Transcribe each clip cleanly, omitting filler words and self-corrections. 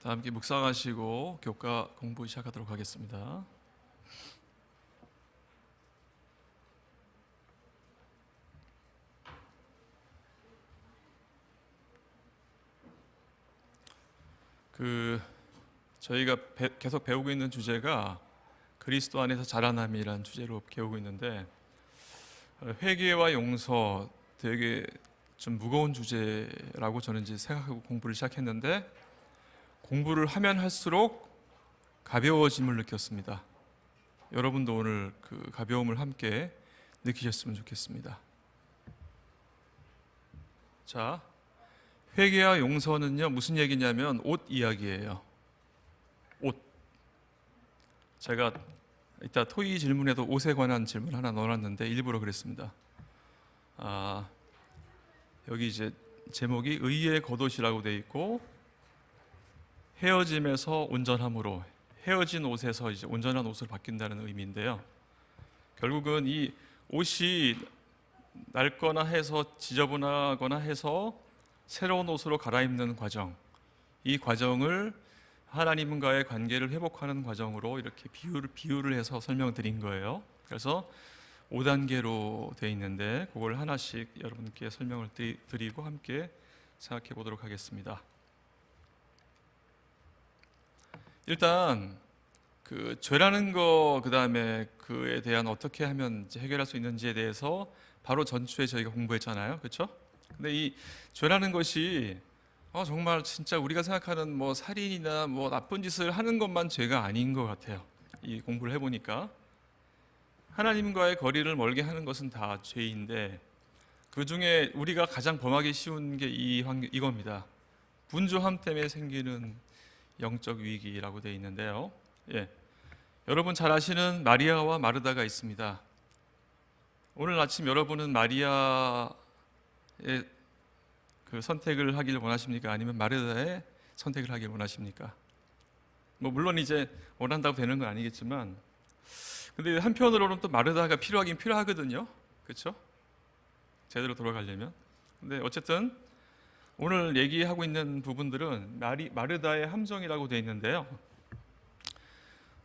다 함께 묵상하시고 교과 공부 시작하도록 하겠습니다. 저희가 계속 배우고 있는 주제가 그리스도 안에서 자라남이라는 주제로 배우고 있는데, 회개와 용서 되게 좀 무거운 주제라고 저는 이제 생각하고 공부를 시작했는데, 공부를 하면 할수록 가벼워짐을 느꼈습니다. 여러분도 오늘 그 가벼움을 함께 느끼셨으면 좋겠습니다. 자, 회개와 용서는요, 무슨 얘기냐면 옷 이야기예요. 옷. 제가 이따 토의 질문에도 옷에 관한 질문 하나 넣어놨는데 일부러 그랬습니다. 여기 이제 제목이 의의 겉옷이라고 되어 있고, 헤어짐에서 온전함으로, 헤어진 옷에서 이제 온전한 옷으로 바뀐다는 의미인데요. 결국은 이 옷이 낡거나 해서 지저분하거나 해서 새로운 옷으로 갈아입는 과정, 이 과정을 하나님과의 관계를 회복하는 과정으로 이렇게 비유를 해서 설명드린 거예요. 그래서 5단계로 되어 있는데 그걸 하나씩 여러분께 설명을 드리고 함께 생각해 보도록 하겠습니다. 일단 그 죄라는 거, 그다음에 그에 대한 어떻게 하면 이제 해결할 수 있는지에 대해서 바로 전주에 저희가 공부했잖아요. 그렇죠? 근데 이 죄라는 것이 정말 진짜 우리가 생각하는 뭐 살인이나 뭐 나쁜 짓을 하는 것만 죄가 아닌 것 같아요. 이 공부를 해보니까 하나님과의 거리를 멀게 하는 것은 다 죄인데, 그 중에 우리가 가장 범하기 쉬운 게 이겁니다. 분주함 때문에 생기는 영적 위기라고 되어 있는데요. 여러분 잘 아시는 마리아와 마르다가 있습니다. 오늘 아침 여러분은 마리아의 그 선택을 하기를 원하십니까? 아니면 마르다의 선택을 하기를 원하십니까? 물론 이제 원한다고 되는 건 아니겠지만, 근데 한편으로는 또 마르다가 필요하긴 필요하거든요. 그렇죠? 제대로 돌아가려면. 근데 어쨌든 오늘 얘기하고 있는 부분들은 마르다의 함정이라고 되어 있는데요.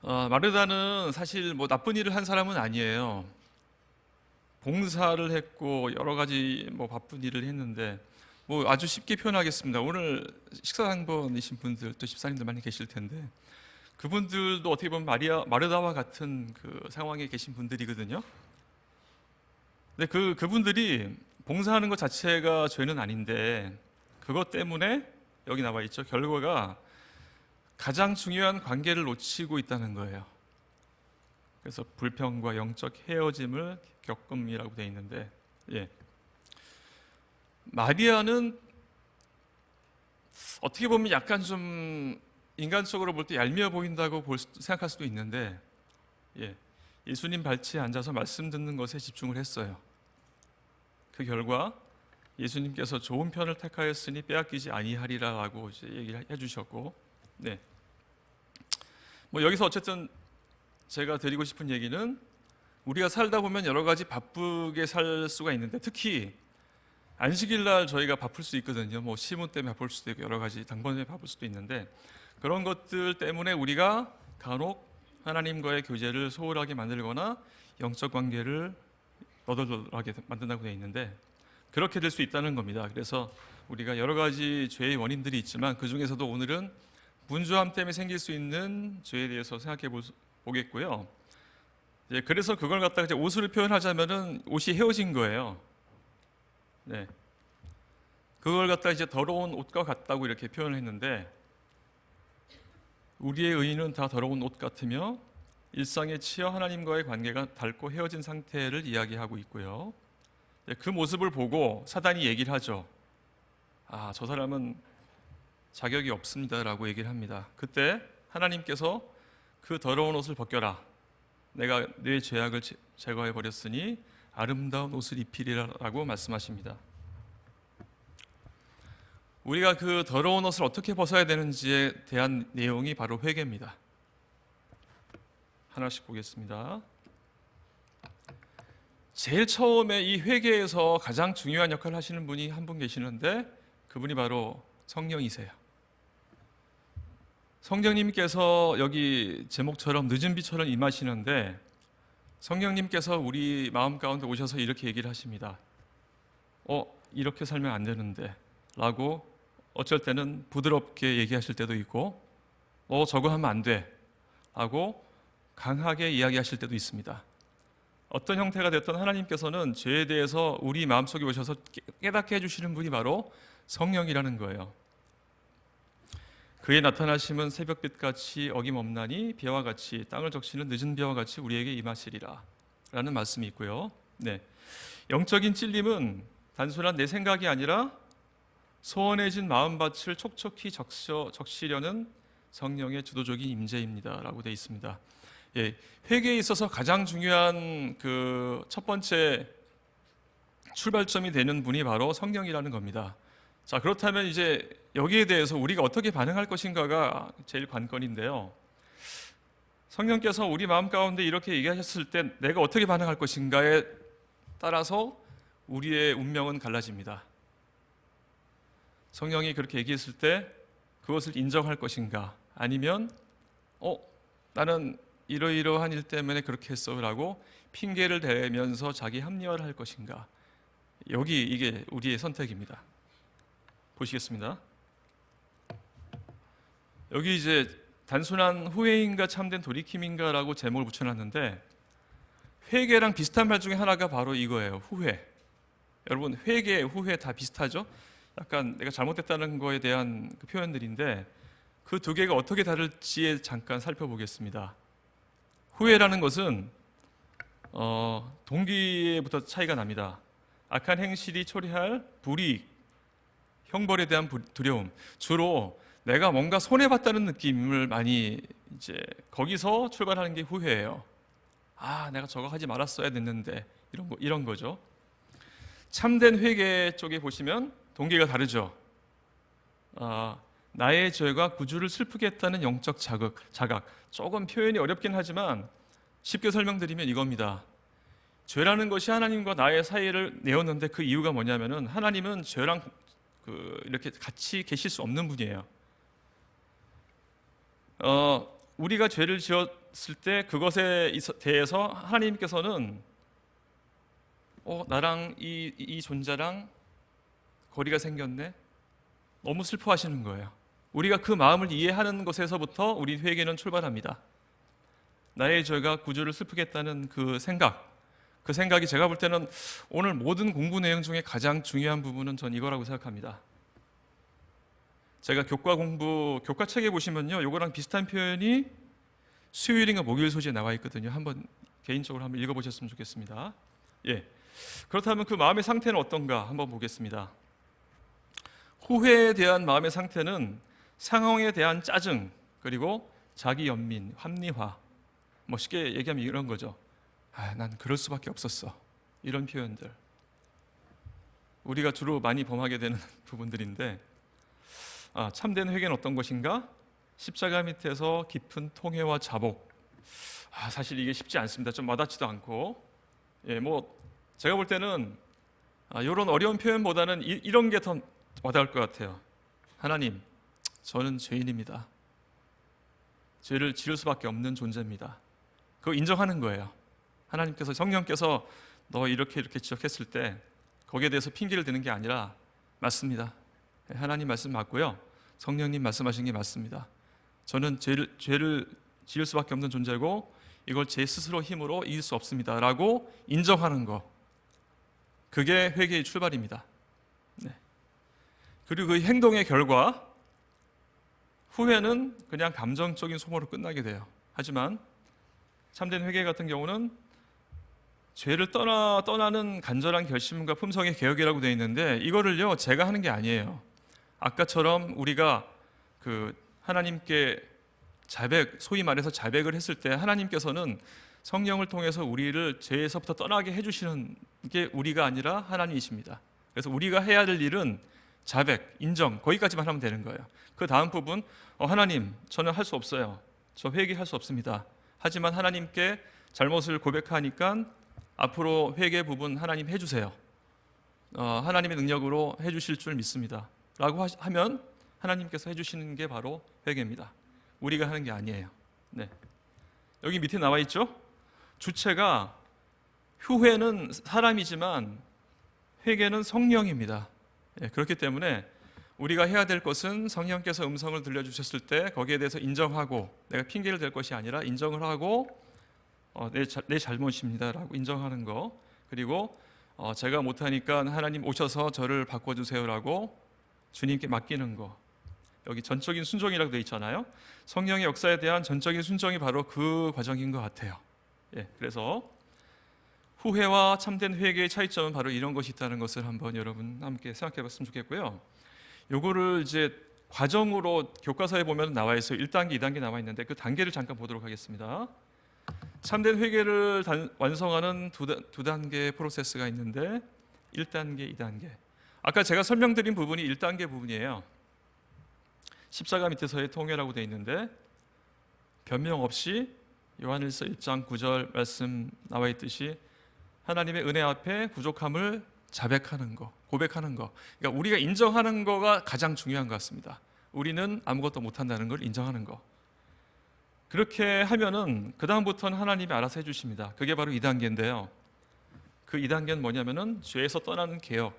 마르다는 사실 뭐 나쁜 일을 한 사람은 아니에요. 봉사를 했고 여러 가지 뭐 바쁜 일을 했는데, 뭐 아주 쉽게 표현하겠습니다. 오늘 식사당번이신 분들 또 집사님들 많이 계실 텐데, 그분들도 어떻게 보면 마르다와 같은 그 상황에 계신 분들이거든요. 근데 그분들이 봉사하는 것 자체가 죄는 아닌데, 그것 때문에 여기 나와 있죠. 결과가 가장 중요한 관계를 놓치고 있다는 거예요. 그래서 불평과 영적 헤어짐을 겪음이라고 되어 있는데, 마리아는 어떻게 보면 약간 좀 인간적으로 볼 때 얄미워 보인다고 생각할 수도 있는데, 예수님 발치에 앉아서 말씀 듣는 것에 집중을 했어요. 그 결과 예수님께서 좋은 편을 택하였으니 빼앗기지 아니하리라라고 이제 얘기를 해주셨고, 뭐 여기서 어쨌든 제가 드리고 싶은 얘기는, 우리가 살다 보면 여러 가지 바쁘게 살 수가 있는데, 특히 안식일 날 저희가 바쁠 수 있거든요. 뭐 시문 때문에 바쁠 수도 있고 여러 가지 당번 때문에 바쁠 수도 있는데, 그런 것들 때문에 우리가 간혹 하나님과의 교제를 소홀하게 만들거나 영적 관계를 너덜너덜하게 만든다고 되어 있는데, 그렇게 될 수 있다는 겁니다. 그래서 우리가 여러 가지 죄의 원인들이 있지만 그 중에서도 오늘은 분주함 때문에 생길 수 있는 죄에 대해서 생각해 보겠고요. 그래서 그걸 갖다가 이제 옷으로 표현하자면은 옷이 헤어진 거예요. 그걸 갖다 이제 더러운 옷과 같다고 이렇게 표현을 했는데, 우리의 의인은 다 더러운 옷 같으며 일상에 치여 하나님과의 관계가 닳고 헤어진 상태를 이야기하고 있고요. 그 모습을 보고 사단이 얘기를 하죠. 저 사람은 자격이 없습니다라고 얘기를 합니다. 그때 하나님께서 그 더러운 옷을 벗겨라, 내가 네 죄악을 제거해 버렸으니 아름다운 옷을 입히리라고 말씀하십니다. 우리가 그 더러운 옷을 어떻게 벗어야 되는지에 대한 내용이 바로 회개입니다. 하나씩 보겠습니다. 제일 처음에 이 회개에서 가장 중요한 역할을 하시는 분이 한 분 계시는데, 그분이 바로 성령이세요. 성령님께서 여기 제목처럼 늦은 비처럼 임하시는데 성령님께서 우리 마음 가운데 오셔서 이렇게 얘기를 하십니다. 이렇게 살면 안 되는데 라고 어쩔 때는 부드럽게 얘기하실 때도 있고 저거 하면 안 돼 라고 강하게 이야기하실 때도 있습니다. 어떤 형태가 됐든 하나님께서는 죄에 대해서 우리 마음속에 오셔서 깨닫게 해주시는 분이 바로 성령이라는 거예요. 그의 나타나심은 새벽빛같이 어김없나니 비와 같이 땅을 적시는 늦은 비와 같이 우리에게 임하시리라 라는 말씀이 있고요. 네, 영적인 찔림은 단순한 내 생각이 아니라 소원해진 마음밭을 촉촉히 적시려는 성령의 주도적인 임재입니다 라고 되어 있습니다. 회개에 있어서 가장 중요한 그 첫 번째 출발점이 되는 분이 바로 성령이라는 겁니다. 자, 그렇다면 이제 여기에 대해서 우리가 어떻게 반응할 것인가가 제일 관건인데요. 성령께서 우리 마음 가운데 이렇게 얘기하셨을 때 내가 어떻게 반응할 것인가에 따라서 우리의 운명은 갈라집니다. 성령이 그렇게 얘기했을 때 그것을 인정할 것인가, 아니면 나는 이러이러한 일 때문에 그렇게 했어라고 핑계를 대면서 자기 합리화를 할 것인가. 이게 우리의 선택입니다. 보시겠습니다. 여기 이제 단순한 후회인가 참된 돌이킴인가라고 제목을 붙여놨는데 회개랑 비슷한 말 중에 하나가 바로 이거예요. 후회. 여러분, 회개, 후회 다 비슷하죠? 약간 내가 잘못했다는 거에 대한 그 표현들인데 그 두 개가 어떻게 다를지에 잠깐 살펴보겠습니다. 후회라는 것은 동기에부터 차이가 납니다. 악한 행실이 초래할 불이익, 형벌에 대한 두려움, 주로 내가 뭔가 손해봤다는 느낌을 많이 이제 거기서 출발하는 게 후회예요. 내가 저거 하지 말았어야 됐는데 이런 거죠. 참된 회개 쪽에 보시면 동기가 다르죠. 나의 죄가 구주를 슬프게 했다는 영적 자각. 조금 표현이 어렵긴 하지만 쉽게 설명드리면 이겁니다. 죄라는 것이 하나님과 나의 사이를 내었는데 그 이유가 뭐냐면은 하나님은 죄랑 이렇게 같이 계실 수 없는 분이에요. 우리가 죄를 지었을 때 그것에 대해서 하나님께서는 나랑 이 존재랑 거리가 생겼네. 너무 슬퍼하시는 거예요. 우리가 그 마음을 이해하는 것에서부터 우리 회개는 출발합니다. 나의 죄가 구주를 슬프게 했다는 그 생각이 제가 볼 때는 오늘 모든 공부 내용 중에 가장 중요한 부분은 전 이거라고 생각합니다. 제가 교과책에 보시면요, 이거랑 비슷한 표현이 수요일인가 목요일 소지에 나와 있거든요. 개인적으로 한번 읽어보셨으면 좋겠습니다. 그렇다면 그 마음의 상태는 어떤가 한번 보겠습니다. 후회에 대한 마음의 상태는 상황에 대한 짜증, 그리고 자기 연민, 합리화, 쉽게 얘기하면 이런 거죠. 난 그럴 수밖에 없었어. 이런 표현들. 우리가 주로 많이 범하게 되는 부분들인데, 참된 회개는 어떤 것인가? 십자가 밑에서 깊은 통회와 자복. 사실 이게 쉽지 않습니다. 좀 와닿지도 않고. 제가 볼 때는 이런 어려운 표현보다는 이런 게 더 와닿을 것 같아요. 하나님, 저는 죄인입니다. 죄를 지을 수밖에 없는 존재입니다. 그거 인정하는 거예요. 하나님께서, 성령께서 너 이렇게 지적했을 때 거기에 대해서 핑계를 대는 게 아니라 맞습니다. 하나님 말씀 맞고요. 성령님 말씀하신 게 맞습니다. 저는 죄를 지을 수밖에 없는 존재고 이걸 제 스스로 힘으로 이길 수 없습니다 라고 인정하는 거, 그게 회개의 출발입니다. 그리고 그 행동의 결과, 후회는 그냥 감정적인 소모로 끝나게 돼요. 하지만 참된 회개 같은 경우는 죄를 떠나는 간절한 결심과 품성의 개혁이라고 되어 있는데 이거를요 제가 하는 게 아니에요. 아까처럼 우리가 하나님께 소위 말해서 자백을 했을 때 하나님께서는 성령을 통해서 우리를 죄에서부터 떠나게 해주시는 게 우리가 아니라 하나님이십니다. 그래서 우리가 해야 될 일은 자백, 인정, 거기까지만 하면 되는 거예요. 그 다음 부분, 하나님, 저는 할 수 없어요. 저 회개할 수 없습니다. 하지만 하나님께 잘못을 고백하니까 앞으로 회개 부분 하나님 해주세요. 하나님의 능력으로 해주실 줄 믿습니다 라고 하면 하나님께서 해주시는 게 바로 회개입니다. 우리가 하는 게 아니에요. 네. 여기 밑에 나와 있죠? 주체가 후회는 사람이지만 회개는 성령입니다. 예, 그렇기 때문에 우리가 해야 될 것은 성령께서 음성을 들려주셨을 때 거기에 대해서 인정하고, 내가 핑계를 댈 것이 아니라 인정을 하고 내 잘못입니다라고 인정하는 거, 그리고 제가 못하니까 하나님 오셔서 저를 바꿔주세요라고 주님께 맡기는 거. 여기 전적인 순종이라고 되어 있잖아요. 성령의 역사에 대한 전적인 순종이 바로 그 과정인 것 같아요. 예, 그래서 후회와 참된 회개의 차이점은 바로 이런 것이 있다는 것을 한번 여러분 함께 생각해 봤으면 좋겠고요. 요거를 이제 과정으로 교과서에 보면 나와 있어요. 1단계, 2단계 나와 있는데 그 단계를 잠깐 보도록 하겠습니다. 참된 회개를 완성하는 두 단계의 프로세스가 있는데 1단계, 2단계. 아까 제가 설명드린 부분이 1단계 부분이에요. 십자가 밑에서의 통회라고 되어 있는데 변명 없이 요한일서 1장 9절 말씀 나와 있듯이 하나님의 은혜 앞에 부족함을 자백하는 거, 고백하는 거. 그러니까 우리가 인정하는 거가 가장 중요한 것 같습니다. 우리는 아무것도 못한다는 걸 인정하는 거. 그렇게 하면은 그 다음부터는 하나님이 알아서 해주십니다. 그게 바로 2단계인데요. 그 2단계는 뭐냐면은 죄에서 떠나는 개혁,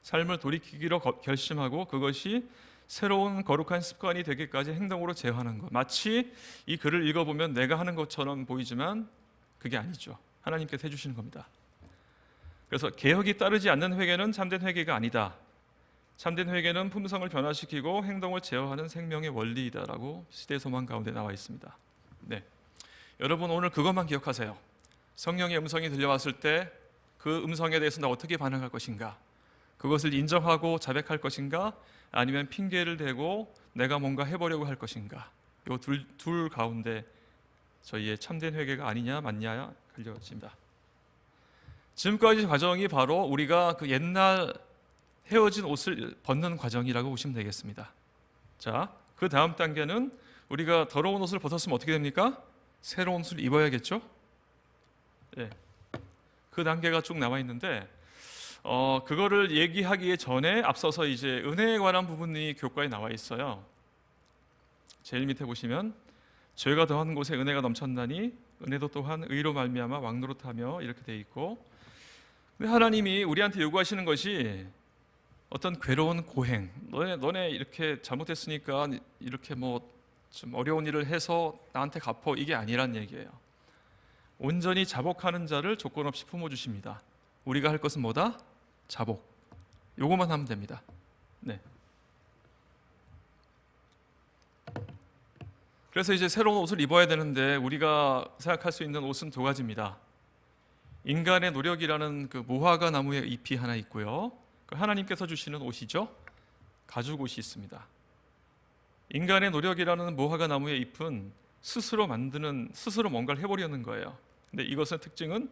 삶을 돌이키기로 결심하고 그것이 새로운 거룩한 습관이 되기까지 행동으로 제어하는 것. 마치 이 글을 읽어보면 내가 하는 것처럼 보이지만 그게 아니죠. 하나님께서 해주시는 겁니다. 그래서 개혁이 따르지 않는 회개는 참된 회개가 아니다. 참된 회개는 품성을 변화시키고 행동을 제어하는 생명의 원리이다라고 시대소망 가운데 나와 있습니다. 네, 여러분 오늘 그것만 기억하세요. 성령의 음성이 들려왔을 때 그 음성에 대해서 나 어떻게 반응할 것인가? 그것을 인정하고 자백할 것인가? 아니면 핑계를 대고 내가 뭔가 해보려고 할 것인가? 이 둘 가운데 저희의 참된 회개가 아니냐 맞냐 갈려집니다. 지금까지 과정이 바로 우리가 그 옛날 헤어진 옷을 벗는 과정이라고 보시면 되겠습니다. 자, 그 다음 단계는 우리가 더러운 옷을 벗었으면 어떻게 됩니까? 새로운 옷을 입어야겠죠? 예. 그 단계가 쭉 나와 있는데 그거를 얘기하기에 전에 앞서서 이제 은혜에 관한 부분이 교과에 나와 있어요. 제일 밑에 보시면 죄가 더한 곳에 은혜가 넘쳤나니 은혜도 또한 의로 말미암아 왕노릇하며 이렇게 돼 있고, 근데 하나님이 우리한테 요구하시는 것이 어떤 괴로운 고행, 너네 이렇게 잘못했으니까 이렇게 뭐 좀 어려운 일을 해서 나한테 갚어, 이게 아니란 얘기예요. 온전히 자복하는 자를 조건 없이 품어주십니다. 우리가 할 것은 뭐다? 자복. 요것만 하면 됩니다. 네. 그래서 이제 새로운 옷을 입어야 되는데 우리가 생각할 수 있는 옷은 두 가지입니다. 인간의 노력이라는 그 무화과 나무의 잎이 하나 있고요. 하나님께서 주시는 옷이죠. 가죽 옷이 있습니다. 인간의 노력이라는 무화과 나무의 잎은 스스로 스스로 뭔가를 해보려는 거예요. 근데 이것의 특징은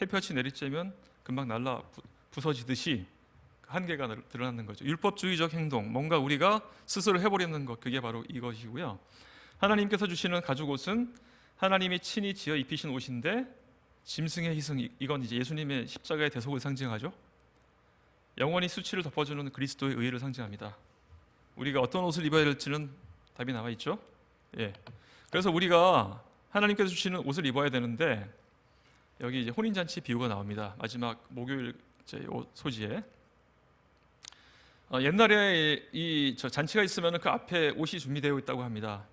햇볕이 내리쬐면 금방 날라 부서지듯이 한계가 드러나는 거죠. 율법주의적 행동, 뭔가 우리가 스스로 해보려는 것, 그게 바로 이것이고요. 하나님께서 주시는 가죽 옷은 하나님이 친히 지어 입히신 옷인데 짐승의 희생, 이건 이제 예수님의 십자가의 대속을 상징하죠. 영원히 수치를 덮어주는 그리스도의 의를 상징합니다. 우리가 어떤 옷을 입어야 될지는 답이 나와 있죠. 예. 그래서 우리가 하나님께서 주시는 옷을 입어야 되는데 여기 이제 혼인잔치 비유가 나옵니다. 마지막 목요일 소지에 옛날에 이 잔치가 있으면 그 앞에 옷이 준비되어 있다고 합니다.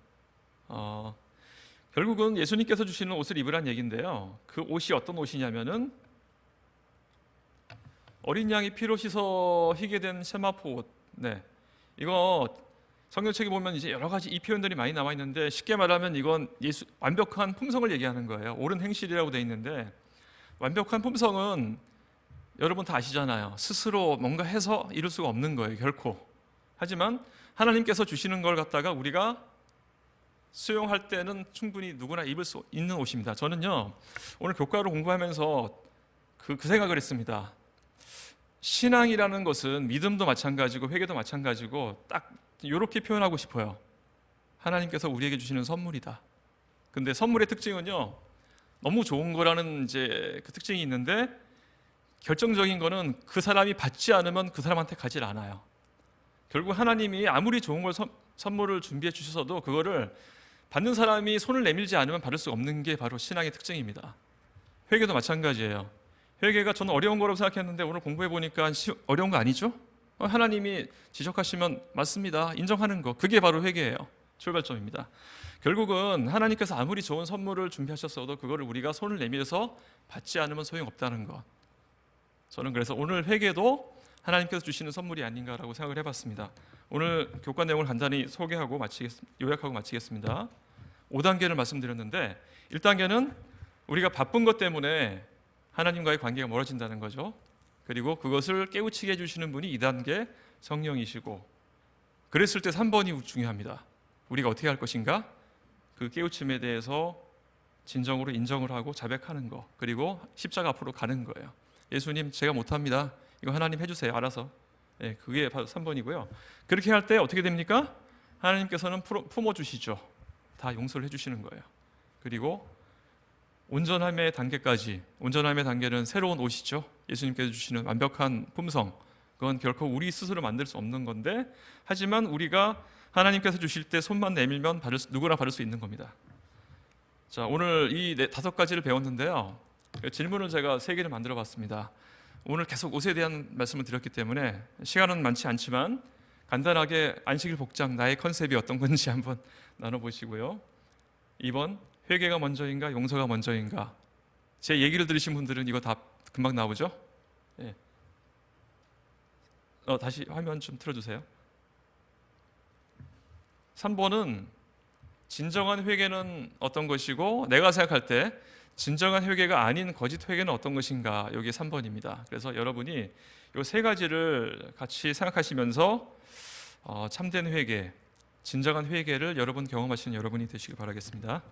결국은 예수님께서 주시는 옷을 입으란 얘기인데요. 그 옷이 어떤 옷이냐면은 어린 양이 피로 씻어 희게 된 세마포 옷. 네, 이거 성경책에 보면 이제 여러 가지 이 표현들이 많이 나와 있는데 쉽게 말하면 이건 완벽한 품성을 얘기하는 거예요. 옳은 행실이라고 되어 있는데 완벽한 품성은 여러분 다 아시잖아요. 스스로 뭔가 해서 이룰 수가 없는 거예요, 결코. 하지만 하나님께서 주시는 걸 갖다가 우리가 수용할 때는 충분히 누구나 입을 수 있는 옷입니다. 저는요 오늘 교과를 공부하면서 그 생각을 했습니다. 신앙이라는 것은 믿음도 마찬가지고 회개도 마찬가지고 딱 이렇게 표현하고 싶어요. 하나님께서 우리에게 주시는 선물이다. 근데 선물의 특징은요 너무 좋은 거라는 이제 그 특징이 있는데 결정적인 거는 그 사람이 받지 않으면 그 사람한테 가질 않아요. 결국 하나님이 아무리 좋은 걸 선물을 준비해 주셔도 그거를 받는 사람이 손을 내밀지 않으면 받을 수 없는 게 바로 신앙의 특징입니다. 회개도 마찬가지예요. 회개가 저는 어려운 거라고 생각했는데 오늘 공부해 보니까 어려운 거 아니죠? 하나님이 지적하시면 맞습니다. 인정하는 거. 그게 바로 회개예요. 출발점입니다. 결국은 하나님께서 아무리 좋은 선물을 준비하셨어도 그거를 우리가 손을 내밀어서 받지 않으면 소용없다는 것. 저는 그래서 오늘 회개도 하나님께서 주시는 선물이 아닌가라고 생각을 해봤습니다. 오늘 교과 내용을 간단히 소개하고 요약하고 마치겠습니다. 5단계를 말씀드렸는데 1단계는 우리가 바쁜 것 때문에 하나님과의 관계가 멀어진다는 거죠. 그리고 그것을 깨우치게 해주시는 분이 2단계 성령이시고, 그랬을 때 3번이 중요합니다. 우리가 어떻게 할 것인가? 그 깨우침에 대해서 진정으로 인정을 하고 자백하는 거, 그리고 십자가 앞으로 가는 거예요. 예수님, 제가 못합니다. 이거 하나님 해주세요. 알아서. 그게 바로 3번이고요. 그렇게 할 때 어떻게 됩니까? 하나님께서는 품어주시죠. 다 용서를 해주시는 거예요. 그리고 온전함의 단계까지, 온전함의 단계는 새로운 옷이죠. 예수님께서 주시는 완벽한 품성. 그건 결코 우리 스스로 만들 수 없는 건데, 하지만 우리가 하나님께서 주실 때 손만 내밀면 누구나 받을 수 있는 겁니다. 자, 오늘 이 5가지를 배웠는데요. 질문을 제가 3개를 만들어 봤습니다. 오늘 계속 옷에 대한 말씀을 드렸기 때문에 시간은 많지 않지만 간단하게 안식일 복장, 나의 컨셉이 어떤 건지 한번 나눠보시고요. 2번, 회개가 먼저인가 용서가 먼저인가? 제 얘기를 들으신 분들은 이거 다 금방 나오죠? 예. 다시 화면 좀 틀어주세요. 3번은 진정한 회개는 어떤 것이고, 내가 생각할 때 진정한 회개가 아닌 거짓 회개는 어떤 것인가? 여기 3번입니다. 그래서 여러분이 이 3가지를 같이 생각하시면서 참된 회개, 진정한 회개를 여러분 경험하시는 여러분이 되시길 바라겠습니다.